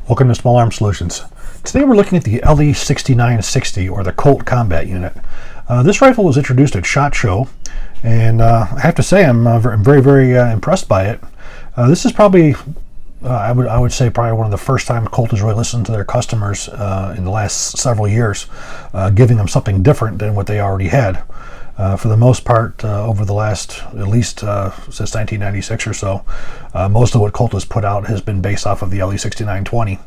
Welcome to Small Arms Solutions. Today we're looking at the LE6960, or the Colt Combat Unit. This rifle was introduced at SHOT Show, and I have to say I'm very impressed by it. This is probably, I would say, probably one of the first time Colt has really listened to their customers in the last several years, giving them something different than what they already had. For the most part, over the last, at least since 1996 or so, most of what Colt has put out has been based off of the LE6920.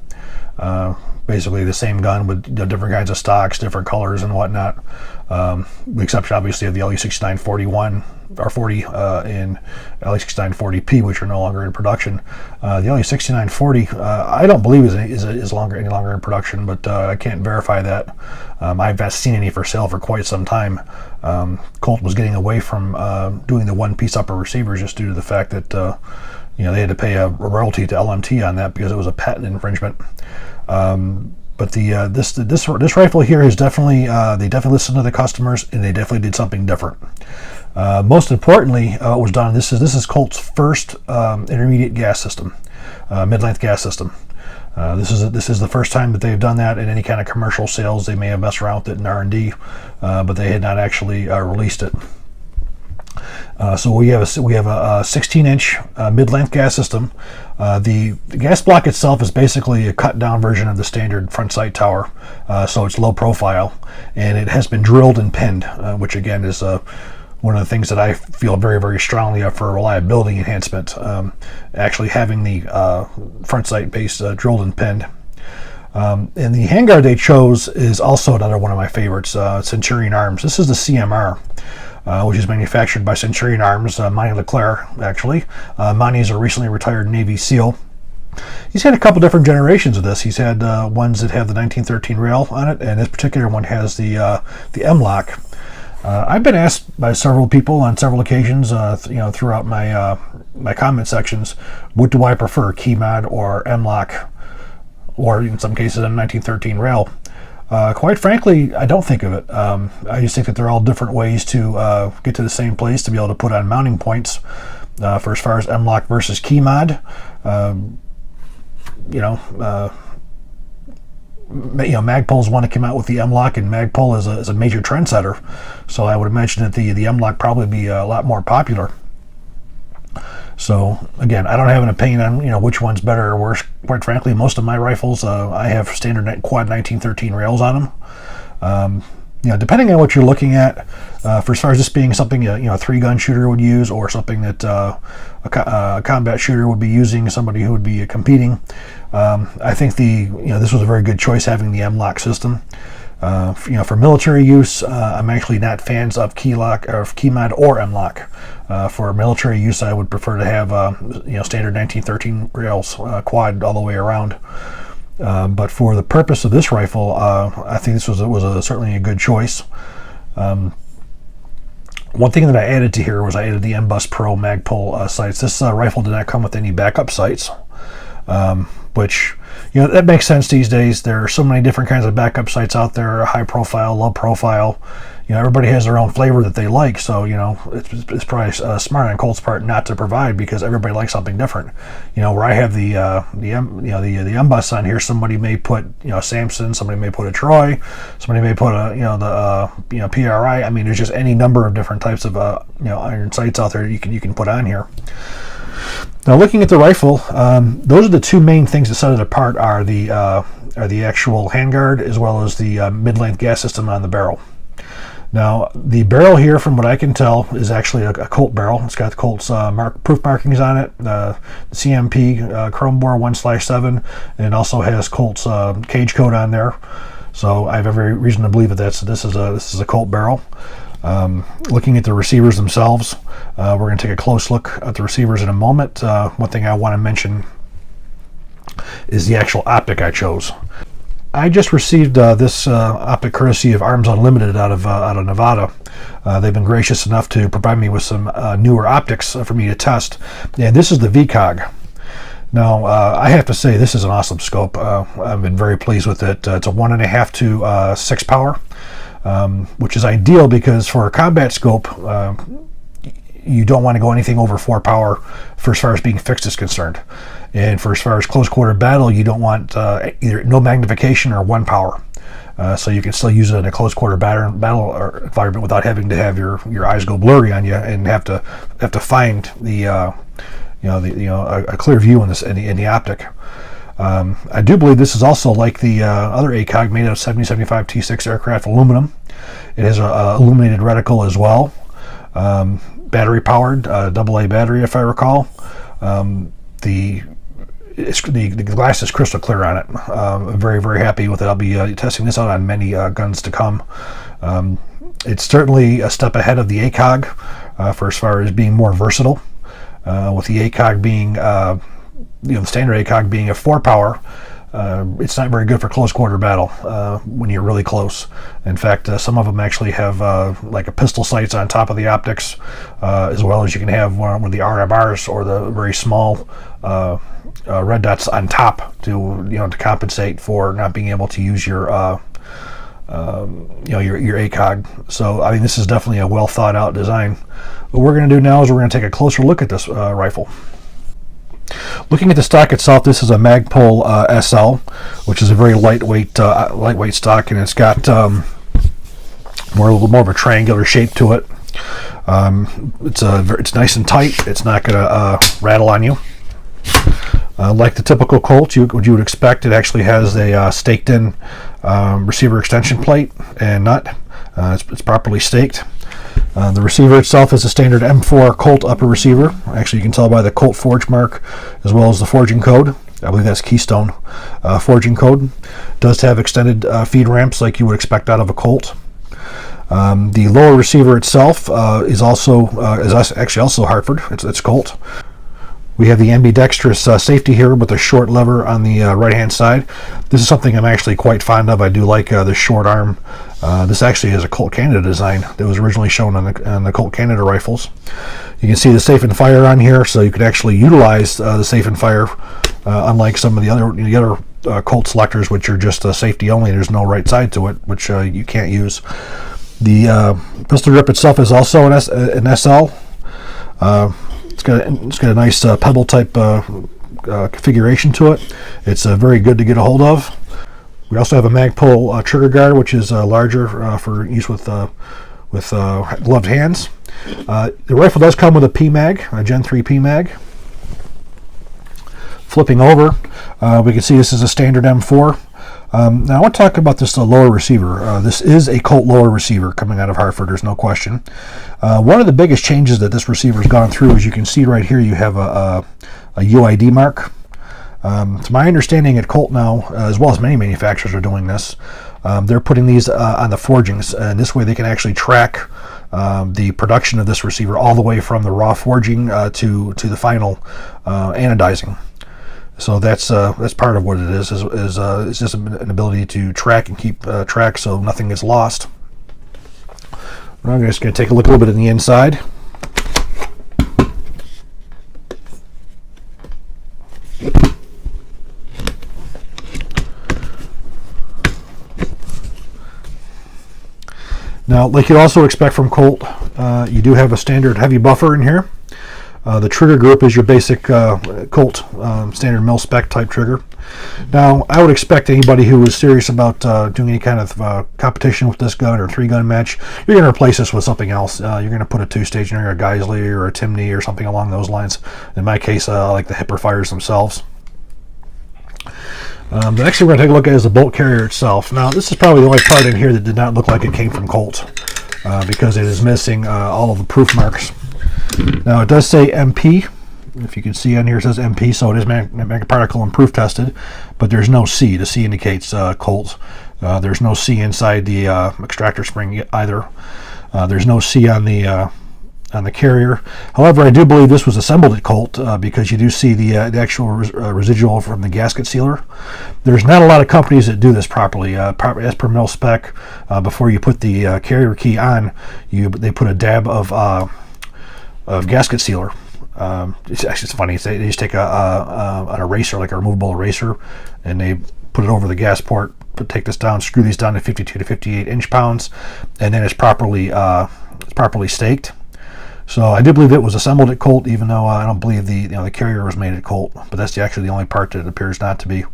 Basically the same gun with different kinds of stocks, different colors and whatnot. The exception obviously of the LE6941 or 40 and LE6940P, which are no longer in production. The LE6940 I don't believe is any longer in production, but I can't verify that. I haven't seen any for sale for quite some time. Colt was getting away from doing the one-piece upper receivers just due to the fact that they had to pay a royalty to LMT on that because it was a patent infringement. But this rifle here is definitely they definitely listened to the customers, and they definitely did something different. Most importantly, what was done, this is Colt's first intermediate gas system, mid-length gas system. This is the first time that they've done that in any kind of commercial sales. They may have messed around with it in R&D, but they had not actually released it. So we have a 16-inch mid-length gas system. The gas block itself is basically a cut-down version of the standard front sight tower, so it's low profile, and it has been drilled and pinned, which again is one of the things that I feel very strongly of for reliability enhancement. Actually having the front sight base drilled and pinned. And the handguard they chose is also another one of my favorites, Centurion Arms. This is the CMR. Which is manufactured by Centurion Arms, Monty LeClaire, actually. Monty's a recently retired Navy SEAL. He's had a couple different generations of this. He's had ones that have the 1913 rail on it, and this particular one has the M-lock. I've been asked by several people on several occasions, throughout my my comment sections, what do I prefer, key mod or M-lock, or in some cases a 1913 rail. Quite frankly, I don't think of it. I just think that they're all different ways to get to the same place, to be able to put on mounting points. For as far as M-lock versus key mod, Magpul's one that came out with the M-lock, and Magpul is a major trendsetter. So I would imagine that the M-lock probably be a lot more popular. So again, I don't have an opinion on which one's better or worse. Quite frankly, most of my rifles I have standard quad 1913 rails on them. Depending on what you're looking at, for as far as this being something a 3-gun shooter would use, or something that a combat shooter would be using, somebody who would be competing, I think this was a very good choice having the M-lock system. For military use, I'm actually not fans of key mod or M-lock. For military use, I would prefer to have standard 1913 rails, quad all the way around. But for the purpose of this rifle, I think this was certainly a good choice. One thing that I added to here was I added the M-Bus Pro Magpul sights. This rifle did not come with any backup sights, which that makes sense these days. There are so many different kinds of backup sights out there, high profile, low profile. Everybody has their own flavor that they like, so it's probably smart on Colt's part not to provide, because everybody likes something different. Where I have the M-Bus on here, somebody may put Samson, somebody may put a Troy, somebody may put the PRI. I mean, there's just any number of different types of iron sights out there you can put on here. Now, looking at the rifle, those are the two main things that set it apart: are the actual handguard as well as the mid-length gas system on the barrel. Now, the barrel here, from what I can tell, is actually a Colt barrel. It's got Colt's proof markings on it, the CMP chrome bore 1/7, and it also has Colt's cage code on there. So I have every reason to believe that this is a Colt barrel. Looking at the receivers themselves, we're going to take a close look at the receivers in a moment. One thing I want to mention is the actual optic I chose. I just received this optic courtesy of Arms Unlimited out of Nevada. They've been gracious enough to provide me with some newer optics for me to test, and this is the VCOG. Now, I have to say, this is an awesome scope. I've been very pleased with it. It's a 1.5 to 6 power, which is ideal because for a combat scope, you don't want to go anything over 4 power for as far as being fixed is concerned. And for as far as close quarter battle, you don't want either no magnification or 1 power. So you can still use it in a close quarter battle environment without having to have your eyes go blurry on you and have to find the a clear view in the optic. I do believe this is also like the other ACOG made out of 7075 T6 aircraft aluminum. It has a illuminated reticle as well, battery powered, AA battery if I recall. The glass is crystal clear on it. I'm very, very happy with it. I'll be testing this out on many guns to come. It's certainly a step ahead of the ACOG for as far as being more versatile. With the ACOG being, the standard ACOG being a 4 power, it's not very good for close quarter battle when you're really close. In fact, some of them actually have like a pistol sights on top of the optics, as well as you can have one of the RMRs or the very small red dots on top to compensate for not being able to use your your ACOG. So I mean, this is definitely a well thought out design. What we're going to do now is we're going to take a closer look at this rifle. Looking at the stock itself, this is a Magpul SL, which is a very lightweight stock, and it's got a little more of a triangular shape to it. It's nice and tight. It's not going to rattle on you. Like the typical Colt, what you would expect, it actually has a staked-in receiver extension plate and nut. It's properly staked. The receiver itself is a standard M4 Colt upper receiver. Actually, you can tell by the Colt forge mark as well as the forging code. I believe that's Keystone forging code. Does have extended feed ramps like you would expect out of a Colt. The lower receiver itself is actually also Hartford. It's Colt. We have the ambidextrous safety here with a short lever on the right-hand side. This is something I'm actually quite fond of. I do like the short arm. This actually is a Colt Canada design that was originally shown on the Colt Canada rifles. You can see the safe and fire on here, so you could actually utilize the safe and fire, unlike some of the other Colt selectors, which are just safety only. There's no right side to it, which you can't use. The pistol grip itself is also an SL. It's got a nice pebble type configuration to it. It's very good to get a hold of. We also have a Magpul trigger guard, which is larger for use with gloved hands. The rifle does come with a PMag, a Gen 3 PMag. Flipping over, we can see this is a standard M4. Now I want to talk about this lower receiver. This is a Colt lower receiver coming out of Hartford, there's no question. One of the biggest changes that this receiver's gone through, as you can see right here, you have a UID mark. To my understanding at Colt now, as well as many manufacturers are doing this, they're putting these on the forgings, and this way they can actually track the production of this receiver all the way from the raw forging to the final anodizing. So that's part of what it is just an ability to track and keep track so nothing gets lost. I'm just going to take a look a little bit in the inside. Now, like you'd also expect from Colt, you do have a standard heavy buffer in here. The trigger group is your basic Colt standard mil-spec type trigger. Now, I would expect anybody who is serious about doing any kind of competition with this gun or 3-gun match, you're going to replace this with something else. You're going to put a 2-stage in there, a Geisley or a Timney or something along those lines. In my case, I like the Hipper fires themselves. The next thing we're going to take a look at is the bolt carrier itself. Now, this is probably the only part in here that did not look like it came from Colt because it is missing all of the proof marks. Now, it does say MP. If you can see on here, it says MP, so it is magnet particle and proof tested, but there's no C. The C indicates Colt. There's no C inside the extractor spring either. There's no C on the carrier. However, I do believe this was assembled at Colt because you do see the actual residual from the gasket sealer. There's not a lot of companies that do this properly. As per mil spec, before you put the carrier key on, they put a dab of gasket sealer. It's funny. They just take an eraser, like a removable eraser, and they put it over the gas port. Take this down, screw these down to 52 to 58 inch pounds, and then it's properly staked. So I do believe it was assembled at Colt, even though I don't believe the carrier was made at Colt. But that's actually the only part that it appears not to be.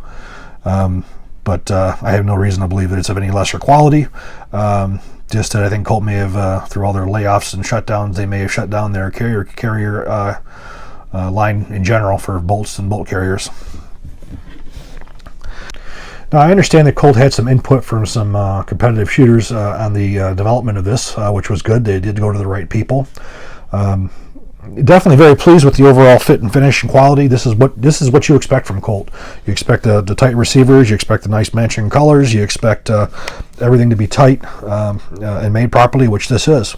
But I have no reason to believe that it's of any lesser quality. Just that I think Colt may have, through all their layoffs and shutdowns, they may have shut down their carrier line in general for bolts and bolt carriers. Now, I understand that Colt had some input from some competitive shooters on the development of this, which was good. They did go to the right people. Definitely very pleased with the overall fit and finish and quality. This is what you expect from Colt. You expect the tight receivers. You expect the nice matching colors. You expect everything to be tight and made properly, which this is.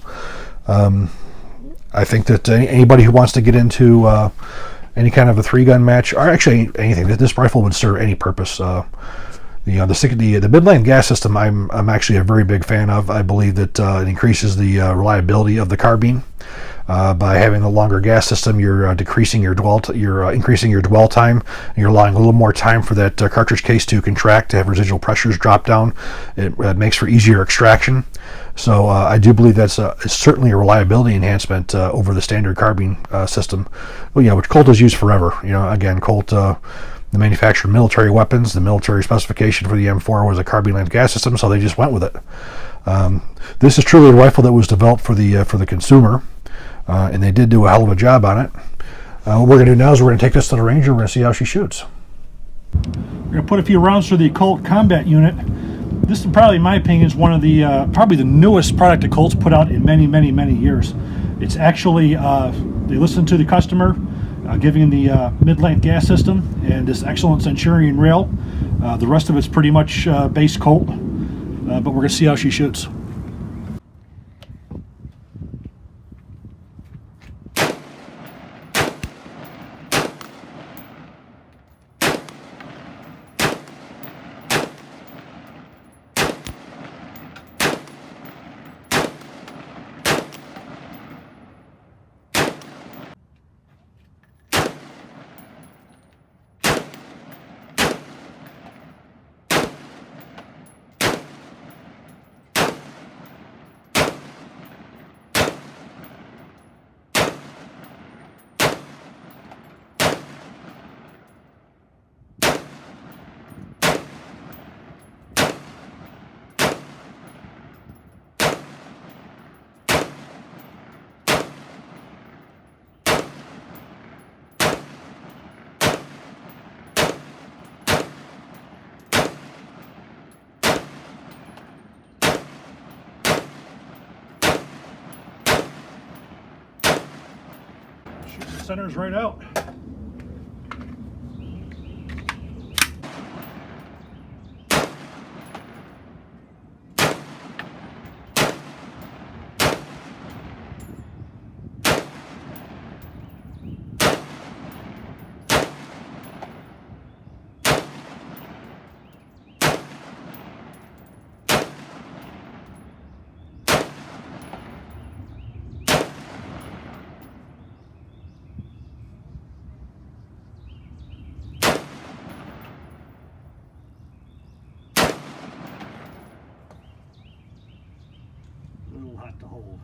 I think that anybody who wants to get into any kind of a 3-gun match, or actually anything, this rifle would serve any purpose. The mid-length gas system, I'm actually a very big fan of. I believe that it increases the reliability of the carbine. By having the longer gas system, you're increasing your dwell time, and you're allowing a little more time for that cartridge case to contract, to have residual pressures drop down. It makes for easier extraction. So I do believe that's certainly a reliability enhancement over the standard carbine system, which Colt has used forever. Again, Colt, the manufacturer military weapons, the military specification for the M4 was a carbine length gas system, so they just went with it. This is truly a rifle that was developed for the consumer. And they did do a hell of a job on it. What we're going to do now is we're going to take this to the range and we're going to see how she shoots. We're going to put a few rounds through the Colt combat unit. This is probably, in my opinion, is one of the probably the newest product that Colt's put out in many, many, many years. It's actually, they listened to the customer, giving the mid-length gas system and this excellent Centurion rail. The rest of it's pretty much base Colt, but we're going to see how she shoots. Centers right out. To hold.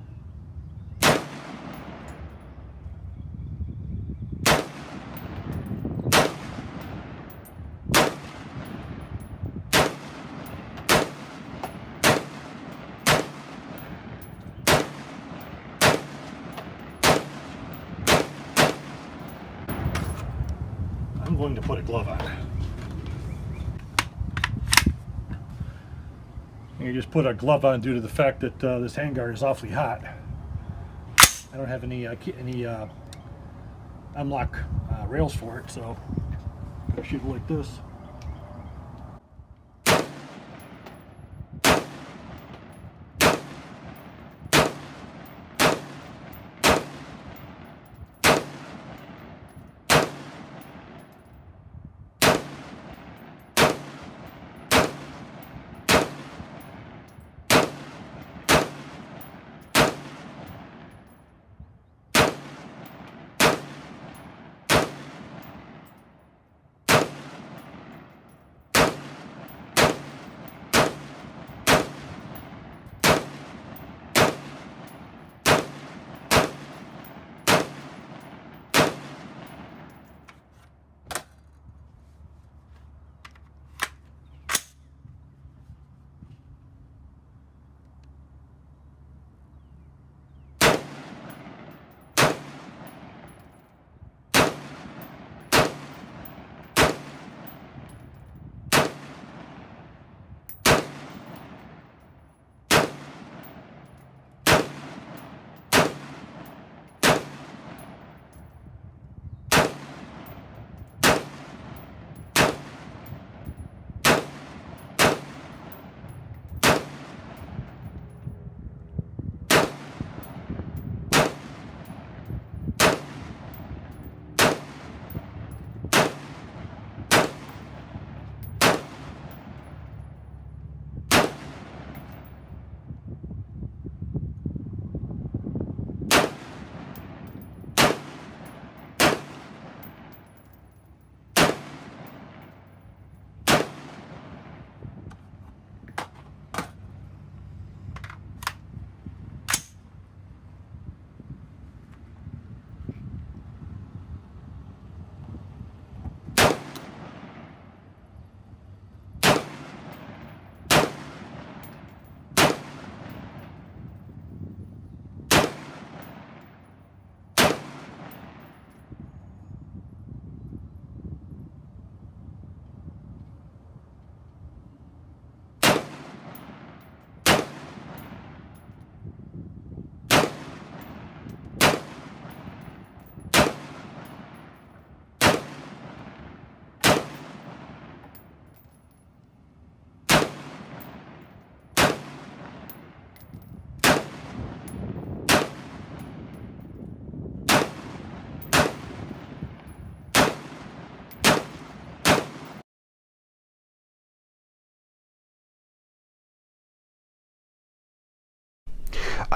I'm going to put a glove on. You just put a glove on due to the fact that this handguard is awfully hot. I don't have any unlock rails for it, so I'm going to shoot it like this.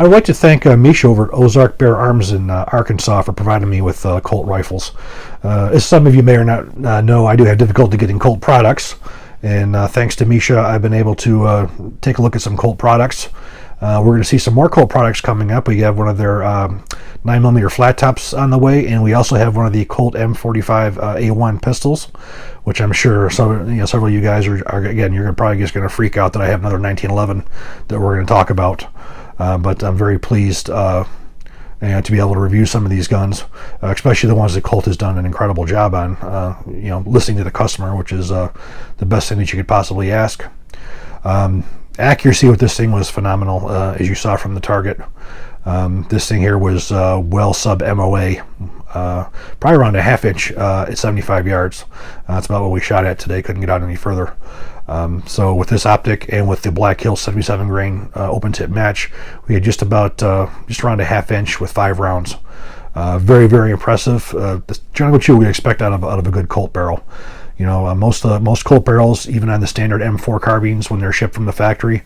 I would like to thank Misha over at Ozark Bear Arms in Arkansas for providing me with Colt rifles. As some of you may or not know, I do have difficulty getting Colt products, and thanks to Misha, I've been able to take a look at some Colt products. We're going to see some more Colt products coming up. We have one of their 9mm flat tops on the way, and we also have one of the Colt M45 A1 pistols, which I'm sure several of you guys are again, you're probably just going to freak out that I have another 1911 that we're going to talk about. But I'm very pleased to be able to review some of these guns, especially the ones that Colt has done an incredible job on. Listening to the customer, which is the best thing that you could possibly ask. Accuracy with this thing was phenomenal, as you saw from the target. This thing here was well sub MOA, probably around a half-inch at 75 yards. That's about what we shot at today. Couldn't get out any further. So with this optic and with the Black Hill 77 grain open tip match, we had just around a half-inch with 5 rounds. Very, very impressive. Generally what you would expect out of a good Colt barrel. Most Colt barrels, even on the standard M4 carbines when they're shipped from the factory,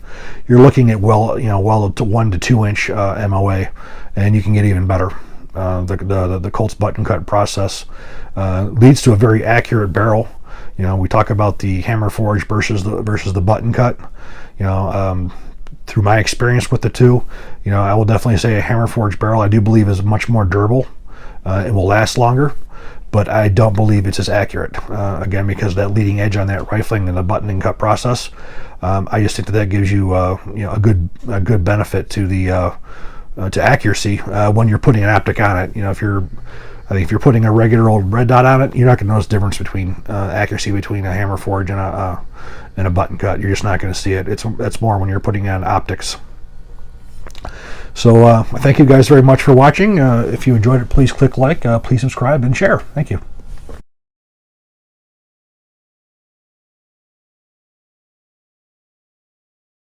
you're looking at well to 1 to 2 inch MOA, and you can get even better. The Colt's button cut process leads to a very accurate barrel. We talk about the hammer forged versus the button cut. Through my experience with the two, I will definitely say a hammer forged barrel I do believe is much more durable. It will last longer. But I don't believe it's as accurate. Again, because of that leading edge on that rifling and the buttoning cut process, I just think that gives you a good benefit to the to accuracy when you're putting an optic on it. If you're putting a regular old red dot on it, you're not going to notice the difference between accuracy between a hammer forge and a button cut. You're just not going to see it. It's more when you're putting on optics. So thank you guys very much for watching. If you enjoyed it, please click like, please subscribe, and share. Thank you.